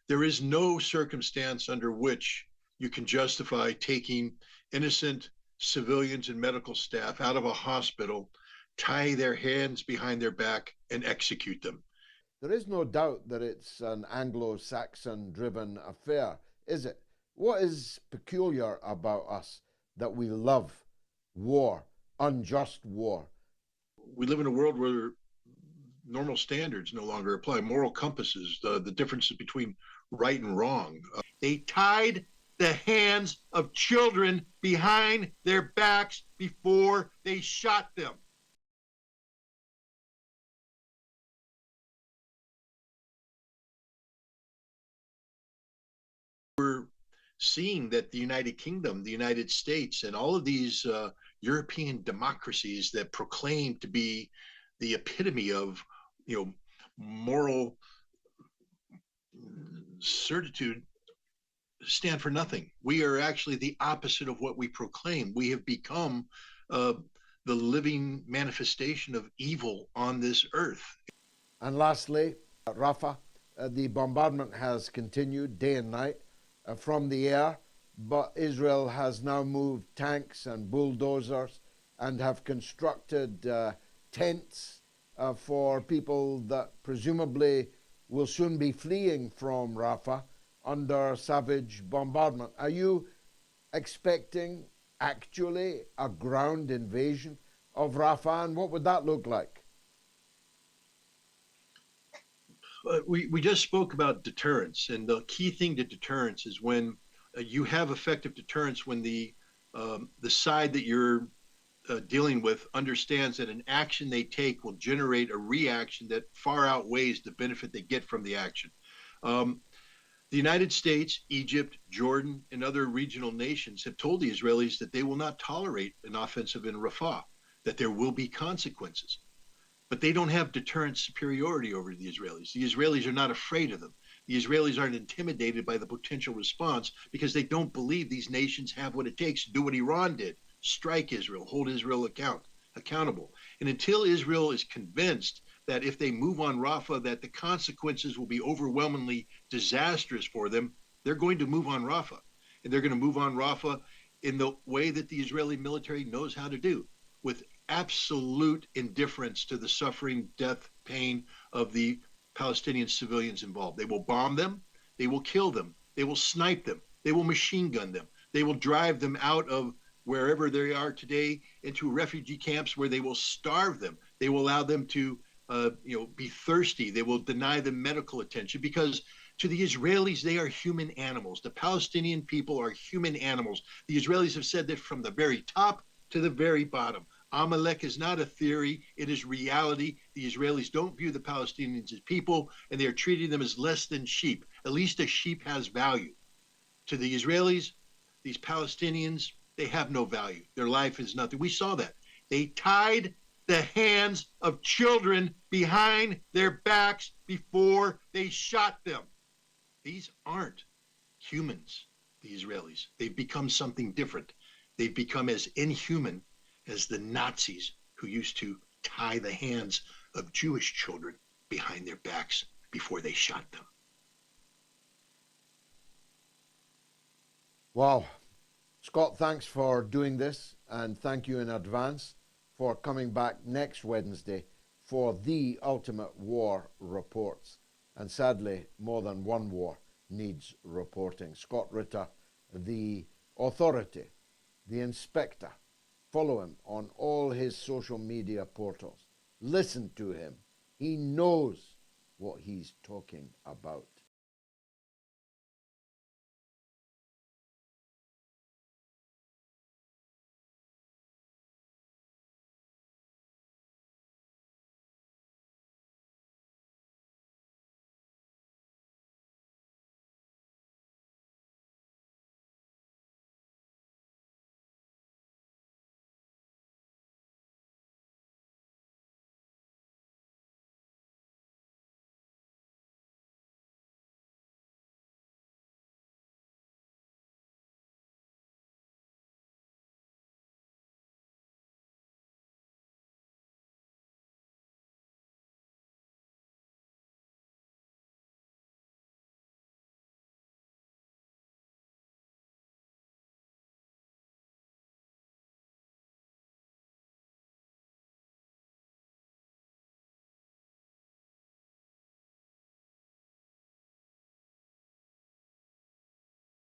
There is no circumstance under which you can justify taking innocent civilians and medical staff out of a hospital, tie their hands behind their back, and execute them. There is no doubt that it's an Anglo-Saxon driven affair, is it? What is peculiar about us that we love war, unjust war? We live in a world where normal standards no longer apply, moral compasses, the differences between right and wrong. They tied the hands of children behind their backs before they shot them. We're seeing that the United Kingdom, the United States, and all of these European democracies that proclaim to be the epitome of, moral certitude stand for nothing. We are actually the opposite of what we proclaim. We have become uh, the living manifestation of evil on this earth. And lastly, Rafah, the bombardment has continued day and night from the air, but Israel has now moved tanks and bulldozers and have constructed tents for people that presumably will soon be fleeing from Rafah under savage bombardment. Are you expecting actually a ground invasion of Rafah, and what would that look like? We just spoke about deterrence, and the key thing to deterrence is when you have effective deterrence when the side that you're dealing with understands that an action they take will generate a reaction that far outweighs the benefit they get from the action. Um, the United States, Egypt, Jordan, and other regional nations have told the Israelis that they will not tolerate an offensive in Rafah, that there will be consequences. But they don't have deterrent superiority over the Israelis. The Israelis are not afraid of them. The Israelis aren't intimidated by the potential response because they don't believe these nations have what it takes to do what Iran did: strike Israel, hold Israel accountable. And until Israel is convinced that if they move on Rafah, that the consequences will be overwhelmingly disastrous for them, they're going to move on Rafah. And they're going to move on Rafah in the way that the Israeli military knows how to do, with absolute indifference to the suffering, death, pain of the Palestinian civilians involved. They will bomb them, they will kill them, they will snipe them, they will machine gun them, they will drive them out of wherever they are today into refugee camps where they will starve them. They will allow them to be thirsty. They will deny them medical attention because to the Israelis, they are human animals. The Palestinian people are human animals. The Israelis have said that from the very top to the very bottom. Amalek is not a theory, it is reality. The Israelis don't view the Palestinians as people, and they are treating them as less than sheep. At least a sheep has value. To the Israelis, these Palestinians, they have no value. Their life is nothing. We saw that. They tied the hands of children behind their backs before they shot them. These aren't humans, the Israelis. They've become something different. They've become as inhuman as the Nazis who used to tie the hands of Jewish children behind their backs before they shot them. Wow. Scott, thanks for doing this, and thank you in advance for coming back next Wednesday for the Ultimate War Reports. And sadly, more than one war needs reporting. Scott Ritter, the authority, the inspector. Follow him on all his social media portals. Listen to him. He knows what he's talking about.